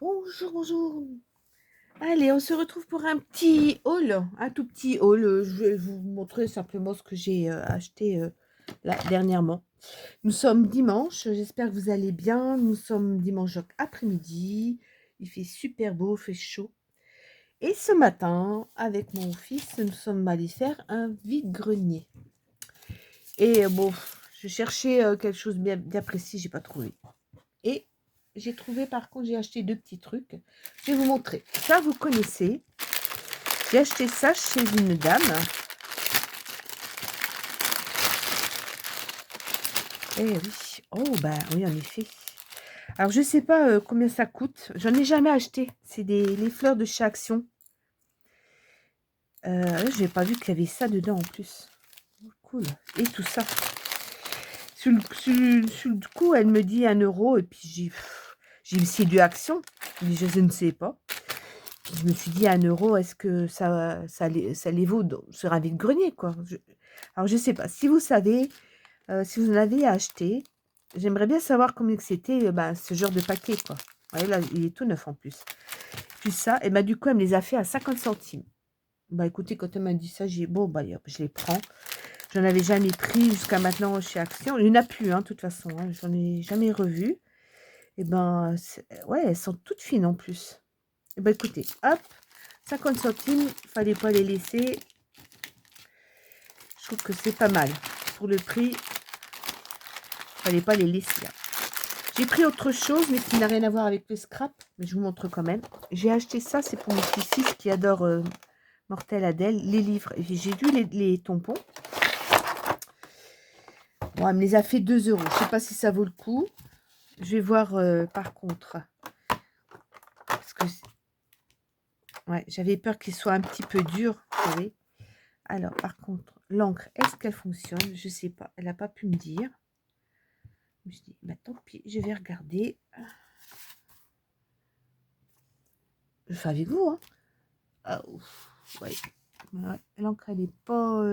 Bonjour, bonjour. Allez, on se retrouve pour un petit haul, un tout petit haul. Je vais vous montrer simplement ce que j'ai acheté là, dernièrement. Nous sommes dimanche, j'espère que vous allez bien. Nous sommes dimanche après-midi. Il fait super beau, il fait chaud. Et ce matin, avec mon fils, nous sommes allés faire un vide-grenier. Et bon, je cherchais quelque chose bien précis, j'ai pas trouvé. Et j'ai trouvé, par contre, j'ai acheté deux petits trucs. Je vais vous montrer. Ça, vous connaissez. J'ai acheté ça chez une dame. Eh oui. Oh, bah oui, en effet. Alors, je sais pas combien ça coûte. J'en ai jamais acheté. C'est les fleurs de chez Action. Je n'ai pas vu qu'il y avait ça dedans en plus. Cool. Et tout ça. Sur le coup, elle me dit 1 € et puis j'ai dit, c'est du Action. Je ne sais pas. Puis je me suis dit 1 €, est-ce que ça les vaut sur un vide-grenier, quoi. Alors je sais pas. Si vous savez, si vous en avez acheté, j'aimerais bien savoir combien que c'était ce genre de paquet, quoi. Vous voyez là, il est tout neuf en plus. Puis ça, et du coup, elle me les a fait à 50 centimes. Bah écoutez, quand elle m'a dit ça, j'ai bon, bah hop, je les prends. J'en avais jamais pris jusqu'à maintenant chez Action. Il n'y en a plus, hein, de toute façon. Hein, j'en ai jamais revu. Et ouais, elles sont toutes fines en plus. Et écoutez, hop, 50 centimes, fallait pas les laisser. Je trouve que c'est pas mal. Pour le prix, fallait pas les laisser. J'ai pris autre chose, mais qui n'a rien à voir avec le scrap. Mais je vous montre quand même. J'ai acheté ça, c'est pour mon petit-fils qui adore Mortel Adèle, les livres. J'ai vu les tampons. Bon, elle me les a fait 2 €. Je sais pas si ça vaut le coup. Je vais voir par contre. Parce que ouais, j'avais peur qu'il soit un petit peu dur, vous savez. Alors, par contre, l'encre, est-ce qu'elle fonctionne? Je sais pas. Elle n'a pas pu me dire. Je me suis dit, bah tant pis, je vais regarder. Je fais avec vous, hein. Ah, ouais. Ouais. L'encre, elle est pas...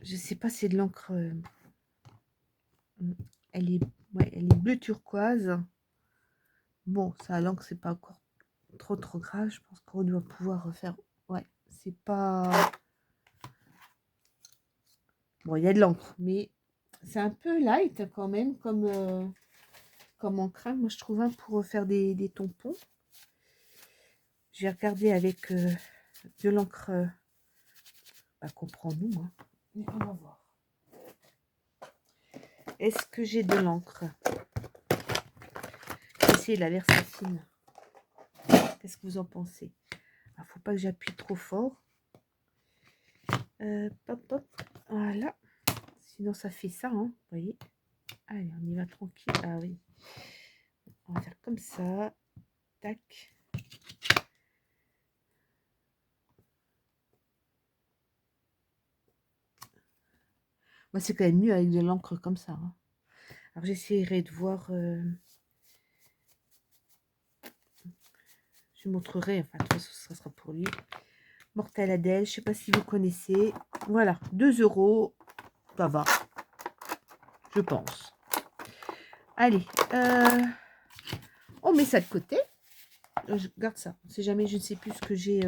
je sais pas, c'est de l'encre... elle est... Ouais, elle est bleu turquoise. Bon, ça, l'encre, c'est pas encore trop grave. Je pense qu'on doit pouvoir refaire... Ouais, c'est pas... Bon, il y a de l'encre, mais c'est un peu light quand même, comme encre. Moi, je trouve, pour faire des tampons. Je vais regarder avec de l'encre qu'on prend nous. Hein. Mais on va voir. Est-ce que j'ai de l'encre? Essayer la Versafine. Qu'est-ce que vous en pensez? Il ne faut pas que j'appuie trop fort. Pop, pop. Voilà. Sinon, ça fait ça. Hein, vous voyez. Allez, on y va tranquille. Ah oui. On va faire comme ça. Tac. Moi, c'est quand même mieux avec de l'encre comme ça. Hein. Alors, j'essaierai de voir... je montrerai. Enfin, de toute façon, ça sera pour lui. Mortel Adèle, je ne sais pas si vous connaissez. Voilà, 2 €. Ça va. Je pense. Allez. On met ça de côté. Je garde ça. On ne sait jamais, je ne sais plus ce que j'ai.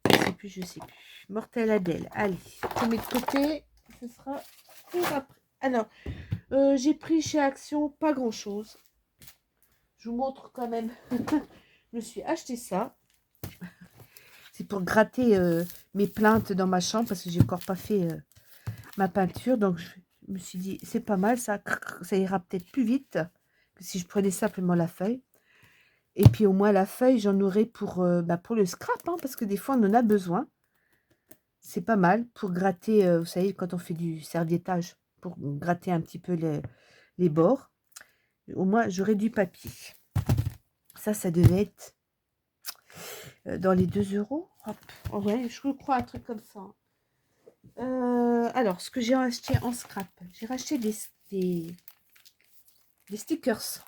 Je sais plus. Mortel Adèle. Allez, on met de côté. Ce sera pour après. Alors, j'ai pris chez Action pas grand chose. Je vous montre quand même. Je me suis acheté ça. C'est pour gratter mes plaintes dans ma chambre parce que j'ai encore pas fait ma peinture. Donc, je me suis dit, c'est pas mal. Ça ira peut-être plus vite que si je prenais simplement la feuille. Et puis au moins la feuille, j'en aurai pour le scrap, hein, parce que des fois on en a besoin. C'est pas mal pour gratter, vous savez, quand on fait du serviettage, pour gratter un petit peu les bords. Au moins j'aurai du papier. Ça devait être dans les 2 €. Hop. Oh ouais, je crois un truc comme ça. Alors, ce que j'ai acheté en scrap, j'ai racheté des stickers.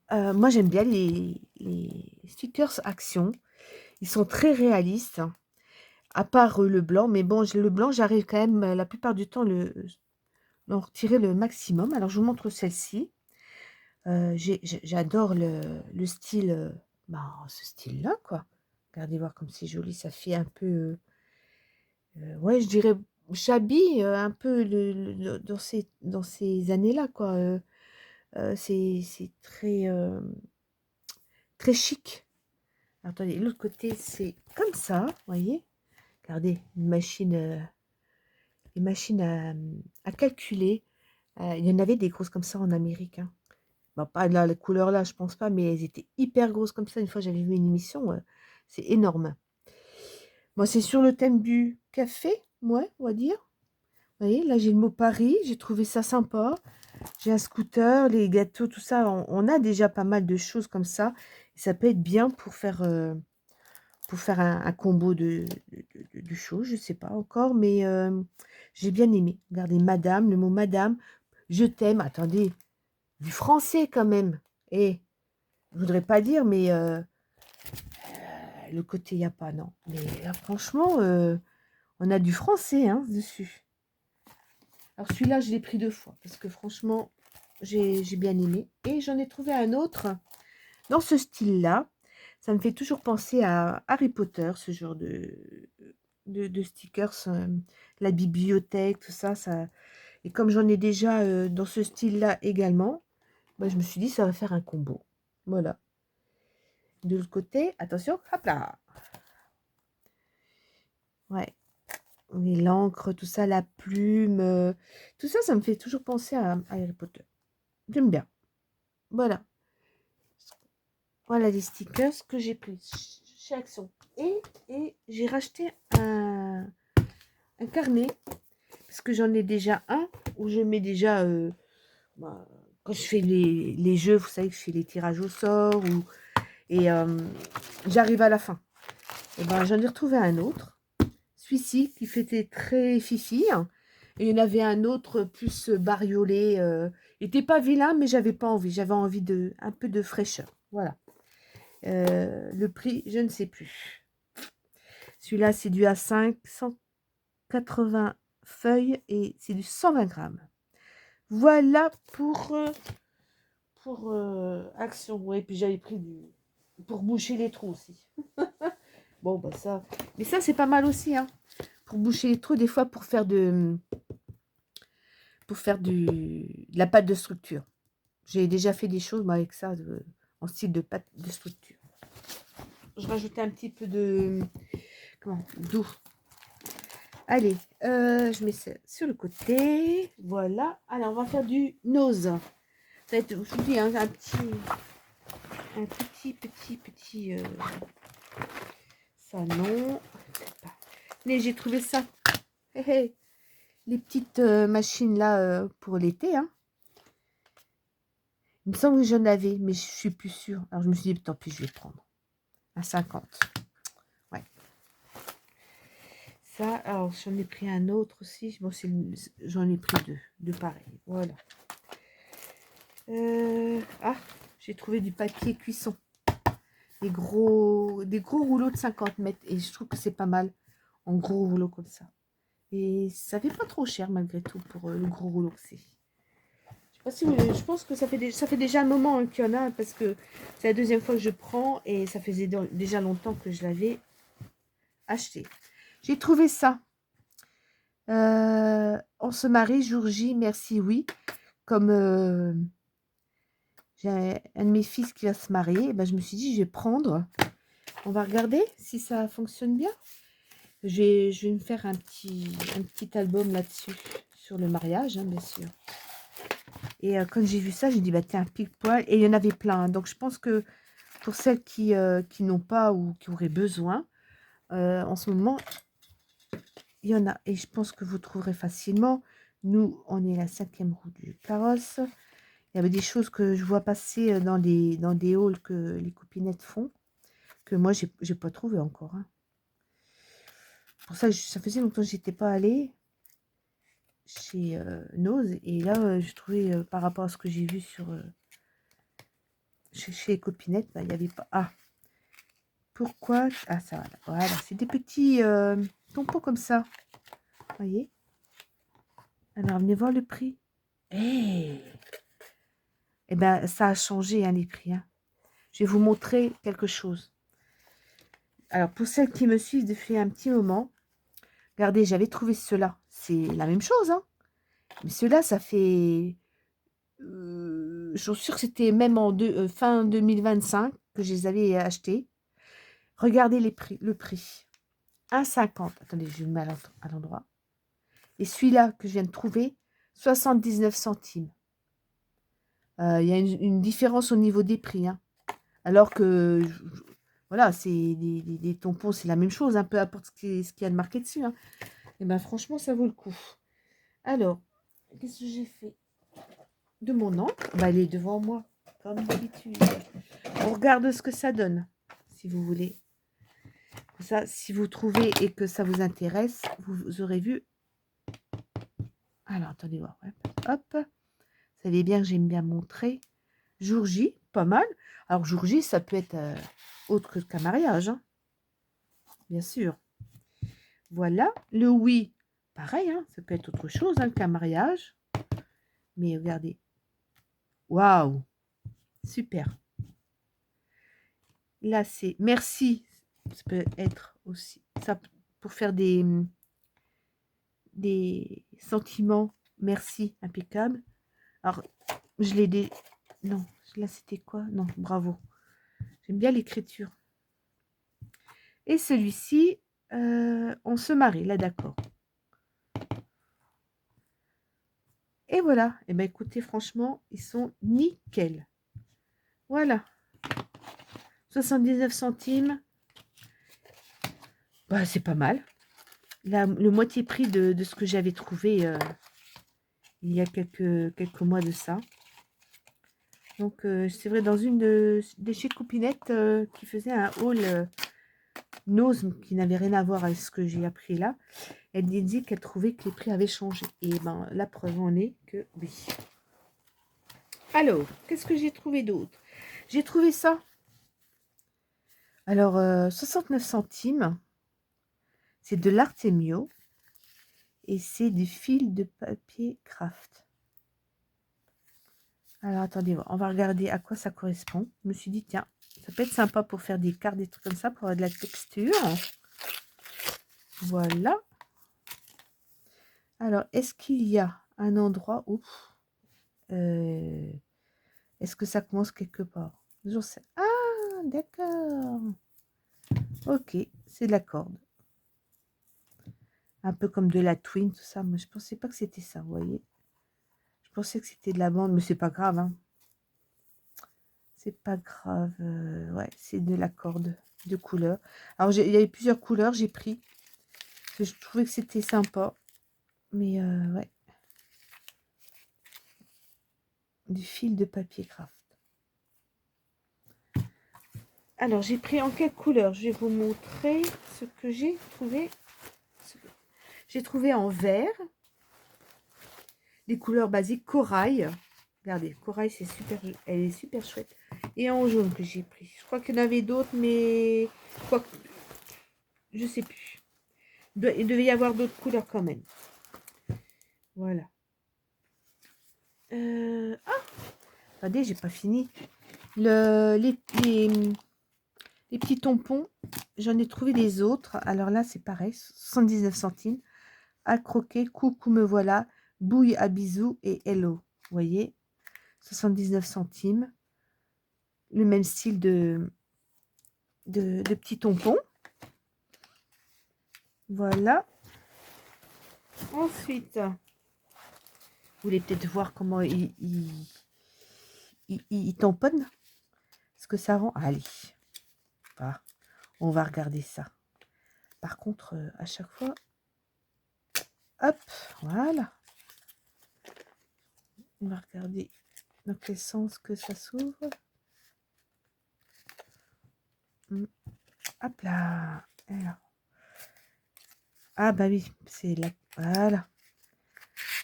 Moi j'aime bien les stickers Action. Ils sont très réalistes. À part le blanc, mais bon, le blanc, j'arrive quand même la plupart du temps d'en retirer le maximum. Alors, je vous montre celle-ci. J'adore le style, bah, ce style-là, quoi. Regardez voir comme c'est joli, ça fait un peu, ouais, je dirais shabby, un peu dans ces années-là, quoi, c'est très, très chic. Attendez, l'autre côté, c'est comme ça, vous voyez? Regardez, une machine à calculer. Il y en avait des grosses comme ça en Amérique, hein. Bah, pas de la couleur là, je pense pas, mais elles étaient hyper grosses comme ça. Une fois, j'avais vu une émission, c'est énorme. Bon, c'est sur le thème du café, ouais, on va dire. Vous voyez, là, j'ai le mot Paris, j'ai trouvé ça sympa. J'ai un scooter, les gâteaux, tout ça. On a déjà pas mal de choses comme ça. Et ça peut être bien pour faire un combo de choses, je sais pas encore, mais j'ai bien aimé. Regardez, madame, le mot madame, je t'aime. Attendez, du français quand même. Et je voudrais pas dire, mais le côté, il n'y a pas, non. Mais là, franchement, on a du français hein, dessus. Alors celui-là, je l'ai pris 2 fois, parce que franchement, j'ai bien aimé. Et j'en ai trouvé un autre dans ce style-là. Ça me fait toujours penser à Harry Potter, ce genre de stickers, la bibliothèque, tout ça, ça. Et comme j'en ai déjà dans ce style-là également, bah, je me suis dit, ça va faire un combo. Voilà. De l'autre côté, attention, hop là. Ouais. Et l'encre, tout ça, la plume, tout ça, ça me fait toujours penser à Harry Potter. J'aime bien. Voilà. Voilà les stickers que j'ai pris chez Action. Et j'ai racheté un carnet, parce que j'en ai déjà un, où je mets déjà, bah, quand je fais les jeux, vous savez que je fais les tirages au sort, et j'arrive à la fin. Et ben j'en ai retrouvé un autre. Celui-ci qui fait très fifi. Hein. Et il y en avait un autre plus bariolé. Il n'était pas vilain, mais j'avais pas envie. J'avais envie de un peu de fraîcheur. Voilà. Le prix, je ne sais plus. Celui-là, c'est du A5, 180 feuilles et c'est du 120 grammes. Voilà pour Action. Ouais, puis j'avais pris pour boucher les trous aussi. Bon, bah ça. Mais ça, c'est pas mal aussi, hein. Pour boucher les trous, des fois, pour faire de la pâte de structure. J'ai déjà fait des choses, moi, avec ça, en style de pâte de structure. Je rajoutais un petit peu d'eau. Allez, je mets ça sur le côté. Voilà. Alors, on va faire du nose. Ça va être, je vous dis, hein, un petit ça non. Mais j'ai trouvé ça. Hey, hey. Les petites machines là pour l'été. Hein. Il me semble que j'en avais, mais je suis plus sûre. Alors, je me suis dit, tant pis, je vais prendre. À 50. Ouais. Ça, alors, j'en ai pris un autre aussi. Bon, j'en ai pris deux pareils. Voilà. Ah, j'ai trouvé du papier cuisson. Des gros rouleaux de 50 mètres. Et je trouve que c'est pas mal. En gros rouleau comme ça. Et ça fait pas trop cher malgré tout pour le gros rouleau que c'est. Je pense que ça fait déjà un moment hein, qu'il y en a parce que c'est la deuxième fois que je prends et ça faisait déjà longtemps que je l'avais acheté. J'ai trouvé ça. On se marie, jour J, merci, oui. Comme j'ai un de mes fils qui va se marier, ben, je me suis dit, je vais prendre. On va regarder si ça fonctionne bien. Je vais me faire un petit album là-dessus, sur le mariage, hein, bien sûr. Et quand j'ai vu ça, j'ai dit, bah tiens, pique-poil. Et il y en avait plein. Hein. Donc, je pense que pour celles qui n'ont pas ou qui auraient besoin, en ce moment, il y en a. Et je pense que vous trouverez facilement. Nous, on est la 5e roue du carrosse. Il y avait des choses que je vois passer dans des hauls que les copinettes font, que moi, j'ai pas trouvé encore. Hein. Pour ça, ça faisait longtemps que j'étais pas allée chez Nose. Et là, j'ai trouvé, par rapport à ce que j'ai vu chez les copinettes, bah, il n'y avait pas... Ah, pourquoi? Ah, ça, voilà. C'est des petits tampons comme ça. Vous voyez? Alors, venez voir le prix. Hey, eh ben, ça a changé hein, les prix. Hein. Je vais vous montrer quelque chose. Alors, pour celles qui me suivent depuis un petit moment, regardez, j'avais trouvé cela. C'est la même chose, hein. Mais cela, ça fait... je suis sûre que c'était même en fin 2025 que je les avais achetés. Regardez les prix, le prix. 1,50. Attendez, je vais le mettre à l'endroit. Et celui-là que je viens de trouver, 79 centimes. Il y a une différence au niveau des prix. Hein. Alors que, voilà, c'est des tampons, c'est la même chose, hein, peu importe ce qu'il y a de marqué dessus. Hein. Et ben franchement, ça vaut le coup. Alors, qu'est-ce que j'ai fait de mon encre? Bah, elle est devant moi, comme d'habitude. On regarde ce que ça donne, si vous voulez. Ça, si vous trouvez et que ça vous intéresse, vous aurez vu. Alors, attendez voir. Hop. Vous savez bien que j'aime bien montrer. Jour J, pas mal. Alors, jour J, ça peut être autre qu'un mariage. Hein. Bien sûr. Voilà. Le oui, pareil. Hein, ça peut être autre chose hein, qu'un mariage. Mais regardez. Waouh. Super. Là, c'est merci. Ça peut être aussi ça pour faire des sentiments. Merci, impeccable. Alors, je l'ai des... Non, là, c'était quoi? Non, bravo. J'aime bien l'écriture. Et celui-ci, on se marie, là, d'accord. Et voilà. Et bien, écoutez, franchement, ils sont nickel. Voilà. 79 centimes. Bah, c'est pas mal. Le moitié prix de ce que j'avais trouvé il y a quelques mois de ça. Donc, c'est vrai, dans une des chez Coupinette qui faisait un haul Nose qui n'avait rien à voir avec ce que j'ai appris là, elle dit qu'elle trouvait que les prix avaient changé. Et ben, la preuve en est que oui. Alors, qu'est-ce que j'ai trouvé d'autre? J'ai trouvé ça. Alors, 69 centimes. C'est de l'Artemio. Et c'est du fil de papier craft. Alors, attendez, on va regarder à quoi ça correspond. Je me suis dit, tiens, ça peut être sympa pour faire des cartes, des trucs comme ça, pour avoir de la texture. Voilà. Alors, est-ce qu'il y a un endroit où... est-ce que ça commence quelque part? J'en sais. Ah, d'accord. Ok, c'est de la corde. Un peu comme de la twin, tout ça. Mais je pensais pas que c'était ça, vous voyez. Je pensais que c'était de la bande, mais c'est pas grave. Hein. C'est pas grave. Ouais, c'est de la corde de couleur. Alors, il y avait plusieurs couleurs, j'ai pris. Parce que je trouvais que c'était sympa. Mais ouais. Du fil de papier craft. Alors, j'ai pris en quelle couleur? Je vais vous montrer ce que j'ai trouvé. J'ai trouvé en vert. Les couleurs basiques corail. Regardez, corail, c'est super, elle est super chouette. Et en jaune que j'ai pris. Je crois qu'il y en avait d'autres, mais quoi, je sais plus. Il devait y avoir d'autres couleurs quand même. Voilà. Ah, attendez, j'ai pas fini. Les petits tampons, j'en ai trouvé des autres. Alors là, c'est pareil, 79 centimes. À croquer, coucou, me voilà. Bouille à bisous et hello. Vous voyez, 79 centimes. Le même style de petits tampons. Voilà. Ensuite, vous voulez peut-être voir comment il tamponne. Ce que ça rend. Allez. Ah, on va regarder ça. Par contre, à chaque fois, hop, voilà. On va regarder dans quel sens que ça s'ouvre. Hop là. Alors. Ah bah oui, c'est là. Voilà.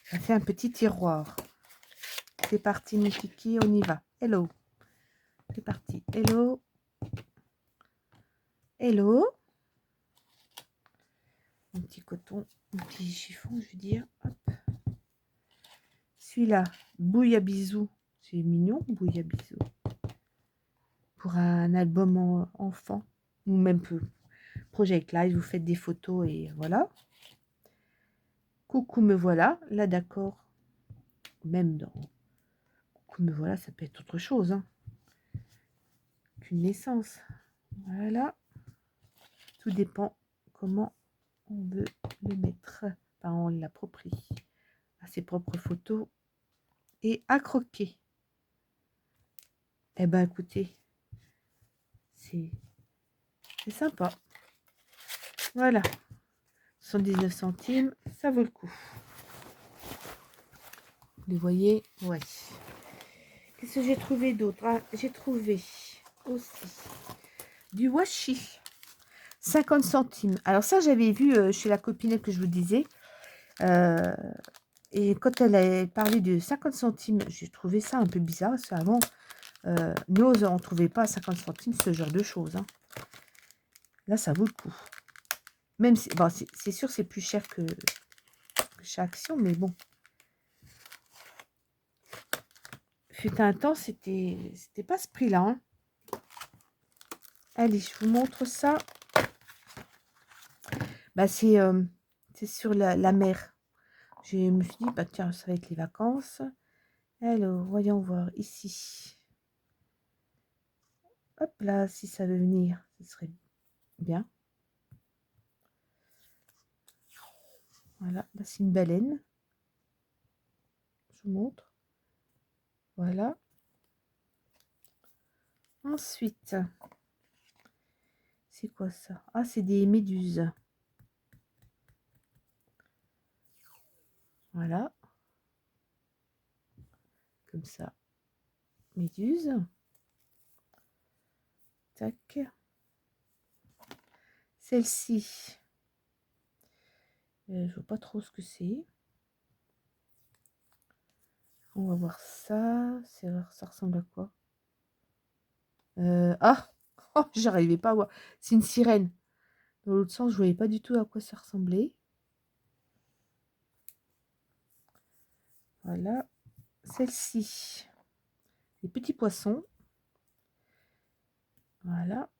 Ça fait un petit tiroir. C'est parti, mes kiki, on y va. Hello. C'est parti. Hello. Hello. Un petit coton, un petit chiffon, je veux dire. Hop. Celui-là, bouille à bisous. C'est mignon, Bouillabisso. Pour un album enfant. Ou même Project Live, vous faites des photos et voilà. Coucou, me voilà. Là, d'accord. Même dans Coucou, me voilà, ça peut être autre chose. Hein, qu'une naissance. Voilà. Tout dépend comment on veut le mettre. Enfin, on l'approprie à ses propres photos et à croquer. Eh ben, écoutez, c'est sympa. Voilà. 79 centimes, ça vaut le coup. Vous les voyez? Ouais. Qu'est-ce que j'ai trouvé d'autre? Ah, j'ai trouvé aussi du washi. 50 centimes. Alors ça, j'avais vu chez la copinette que je vous disais. Et quand elle a parlé de 50 centimes, j'ai trouvé ça un peu bizarre. Parce qu'avant, nous, on ne trouvait pas à 50 centimes ce genre de choses. Hein. Là, ça vaut le coup. Même si, bon, c'est sûr, c'est plus cher que chez Action, mais bon. Fut un temps, c'était pas ce prix-là. Hein. Allez, je vous montre ça. Bah, c'est sur la mer. Je me suis dit, bah tiens, ça va être les vacances. Alors, voyons voir ici. Hop là, si ça veut venir, ce serait bien. Voilà, là c'est une baleine. Je vous montre. Voilà. Ensuite, c'est quoi ça? Ah, c'est des méduses. Voilà. Comme ça. Méduse. Tac. Celle-ci. Je vois pas trop ce que c'est. On va voir ça. Ça ressemble à quoi? Ah oh, j'arrivais pas à voir. C'est une sirène. Dans l'autre sens, je voyais pas du tout à quoi ça ressemblait. Voilà. Celle-ci. Les petits poissons. Voilà.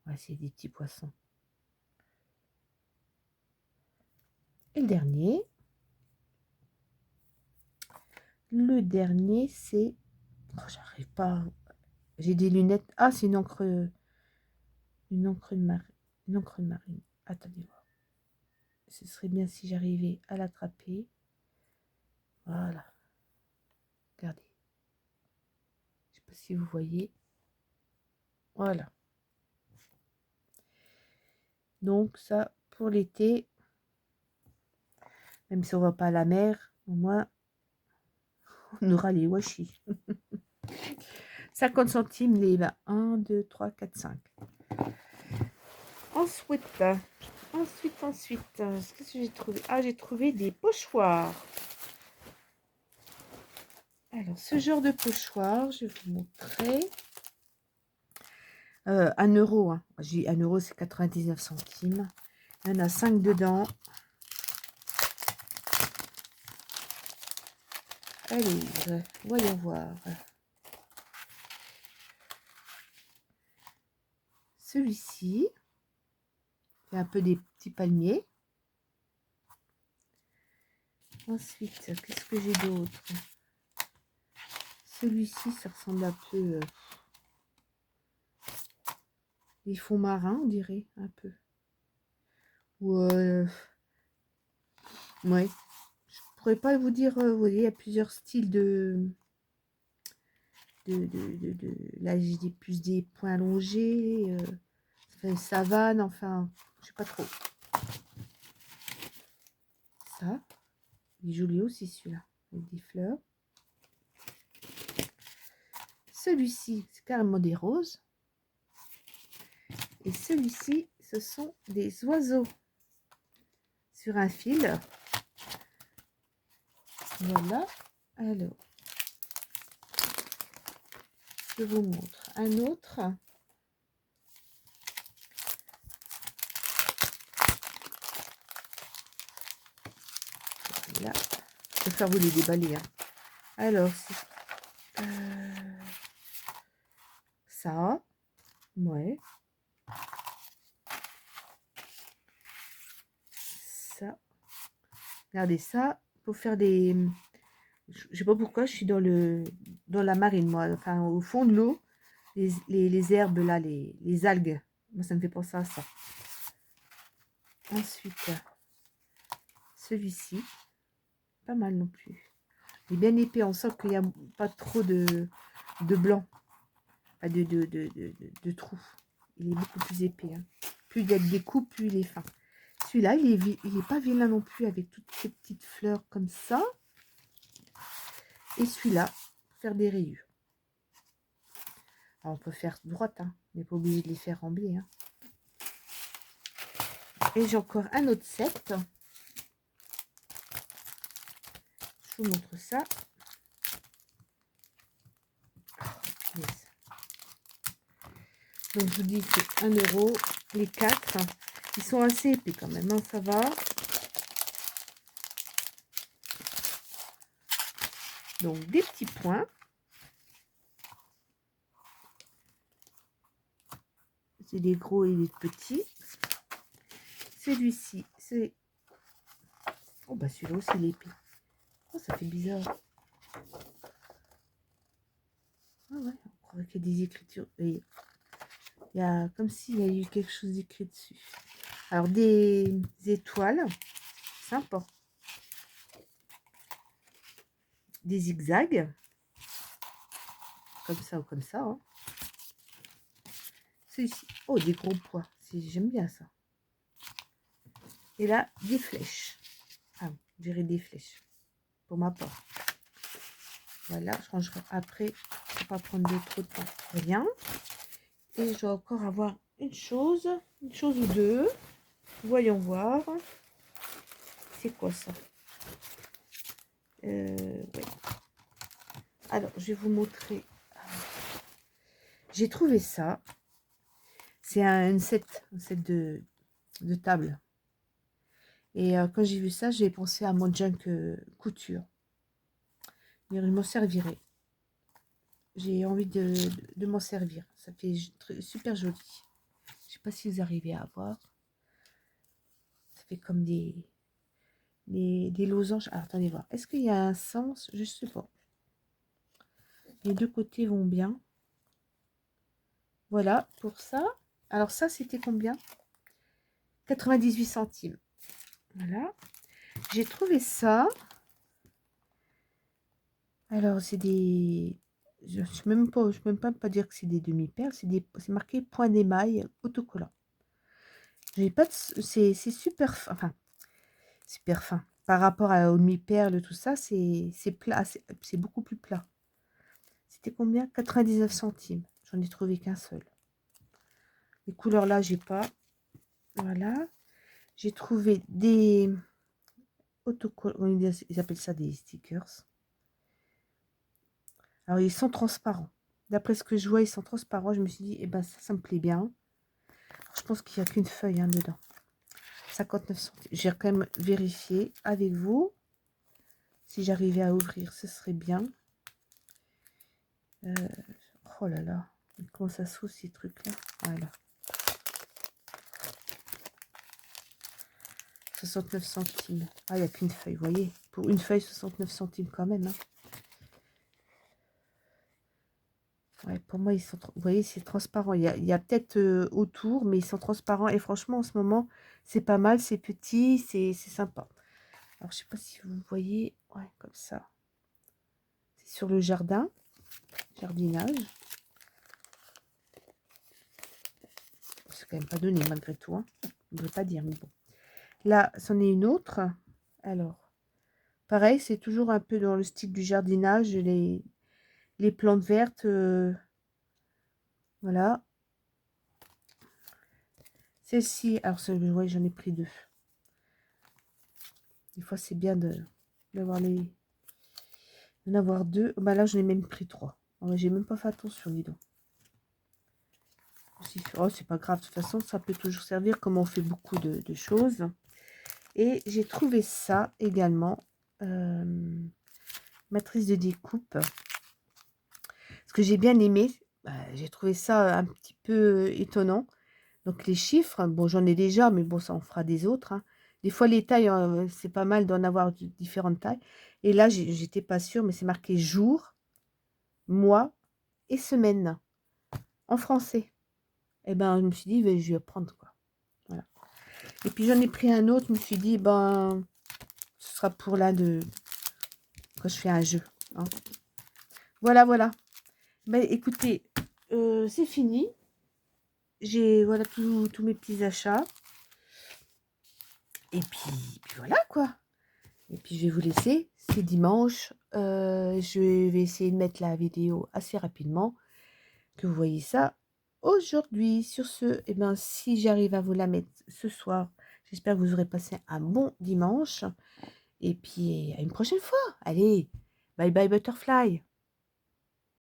Ouais, c'est des petits poissons. Et le dernier. Le dernier, c'est... Oh, j'arrive pas. J'ai des lunettes. Ah, c'est une encre de marine. Une encre de marine. Attendez voir. Ce serait bien si j'arrivais à l'attraper. Voilà. Regardez. Je sais pas si vous voyez. Voilà. Donc ça, pour l'été, même si on va pas à la mer, au moins, on aura les washi. 50 centimes les 1, 2, 3, 4, 5. Ensuite, qu'est-ce que j'ai trouvé? Ah, j'ai trouvé des pochoirs. Alors, ce genre de pochoir, je vais vous montrer. 1 euro. Hein. J'ai 1 euro, c'est 99 centimes. Il y en a 5 dedans. Allez, voyons voir. Celui-ci, il y a un peu des petits palmiers. Ensuite, qu'est-ce que j'ai d'autre? Celui-ci, ça ressemble un peu des fonds marins, on dirait, un peu. Ou, ouais. Je pourrais pas vous dire, vous voyez, il y a plusieurs styles là, j'ai plus des points allongés, ça fait savane, enfin, je sais pas trop. Ça, il est joli aussi celui-là, avec des fleurs. Celui-ci, c'est carrément des roses. Et celui-ci, ce sont des oiseaux sur un fil. Voilà. Alors, je vous montre un autre. Là, faire vous les déballer. Hein. Alors, c'est ça. Ouais. Ça. Regardez ça. Pour faire des... Je sais pas pourquoi, je suis dans la marine, moi. Enfin, au fond de l'eau. Les herbes, là, les algues. Moi, ça me fait penser à ça. Ensuite, celui-ci. Pas mal non plus. Il est bien épais. On sent qu'il n'y a pas trop de blanc. Pas de trous. Il est beaucoup plus épais. Hein. Plus il y a des coups, plus il est fin. Celui-là, il est pas vilain non plus avec toutes ces petites fleurs comme ça. Et celui-là, faire des rayures. Alors, on peut faire droite, hein. On n'est pas obligé de les faire en biais. Hein. Et j'ai encore un autre set. Je vous montre ça. Oh, yes. Donc, je vous dis, c'est 1 €. Les 4, ils sont assez épais quand même. Hein, ça va. Donc, des petits points. C'est des gros et des petits. Celui-ci, c'est... Oh, bah celui-là aussi, il est épais. Oh, ça fait bizarre. Ah ouais, on croirait qu'il y a des écritures. Et il y a comme s'il y a eu quelque chose d'écrit dessus. Alors, des étoiles. Sympa. Des zigzags. Comme ça ou comme ça. Hein. Celui-ci. Oh, des gros pois. J'aime bien ça. Et là, des flèches. Ah, je dirais des flèches. Pour ma part. Voilà, je rangerai après. Pour pas prendre trop de temps. Rien. Et je dois encore avoir une chose ou deux. Voyons voir. C'est quoi ça? Ouais. Alors, je vais vous montrer. J'ai trouvé ça. C'est un set de table. Et quand j'ai vu ça, j'ai pensé à mon junk couture. Je m'en servirai. J'ai envie de m'en servir. Ça fait super joli. Je sais pas si vous arrivez à voir. Ça fait comme des losanges. Ah, attendez voir. Est-ce qu'il y a un sens? Je sais pas. Les deux côtés vont bien. Voilà pour ça. Alors ça, c'était combien? 98 centimes. Voilà. J'ai trouvé ça. Alors, c'est des... Je ne peux même pas dire que c'est des demi-perles. C'est marqué point d'émail autocollant. J'ai pas de... C'est super fin. Enfin, super fin. Par rapport aux demi-perles, tout ça, c'est plat. C'est beaucoup plus plat. C'était combien? 99 centimes. J'en ai trouvé qu'un seul. Les couleurs là, j'ai pas. Voilà. J'ai trouvé des autocollants. Ils appellent ça des stickers. Alors, ils sont transparents. D'après ce que je vois, ils sont transparents. Je me suis dit, eh ben, ça me plaît bien. Alors, je pense qu'il n'y a qu'une feuille hein, dedans. 59 centimes. J'ai quand même vérifié avec vous. Si j'arrivais à ouvrir, ce serait bien. Oh là là. Comment ça s'ouvre ces trucs-là? Voilà. 69 centimes. Ah, il n'y a qu'une feuille, vous voyez. Pour une feuille, 69 centimes quand même. Hein. Ouais, pour moi, ils sont... Vous voyez, c'est transparent. Il y a peut-être autour, mais ils sont transparents. Et franchement, en ce moment, c'est pas mal. C'est petit, c'est sympa. Alors, je sais pas si vous voyez. Ouais, comme ça. C'est sur le jardin. Jardinage. C'est quand même pas donné, malgré tout. Hein. Je ne voudrais pas dire, mais bon. Là, c'en est une autre. Alors, pareil, c'est toujours un peu dans le style du jardinage. Les plantes vertes... voilà. Celle-ci, alors ouais, j'en ai pris deux. Des fois, c'est bien d'avoir d'en avoir deux. Bah là, j'en ai même pris trois. Oh, j'ai même pas fait attention, dis donc. Oh, c'est pas grave. De toute façon, ça peut toujours servir comme on fait beaucoup de choses. Et j'ai trouvé ça également. matrice de découpe. Ce que j'ai bien aimé, j'ai trouvé ça un petit peu étonnant. Donc les chiffres, bon j'en ai déjà, mais bon ça en fera des autres, hein. Des fois les tailles, c'est pas mal d'en avoir de différentes tailles. Et là j'étais pas sûre, mais c'est marqué jour, mois et semaine en français. Et ben je me suis dit: «Beh, je vais prendre quoi». Voilà. Et puis j'en ai pris un autre, je me suis dit: «Ben, ce sera pour là de quand je fais un jeu, hein». Voilà, voilà. Ben écoutez, c'est fini. J'ai voilà tous mes petits achats. Et puis voilà quoi. Et puis je vais vous laisser, c'est dimanche. Je vais essayer de mettre la vidéo assez rapidement, que vous voyez ça aujourd'hui. Sur ce, eh ben, si j'arrive à vous la mettre ce soir, j'espère que vous aurez passé un bon dimanche. Et puis à une prochaine fois. Allez, bye bye butterfly.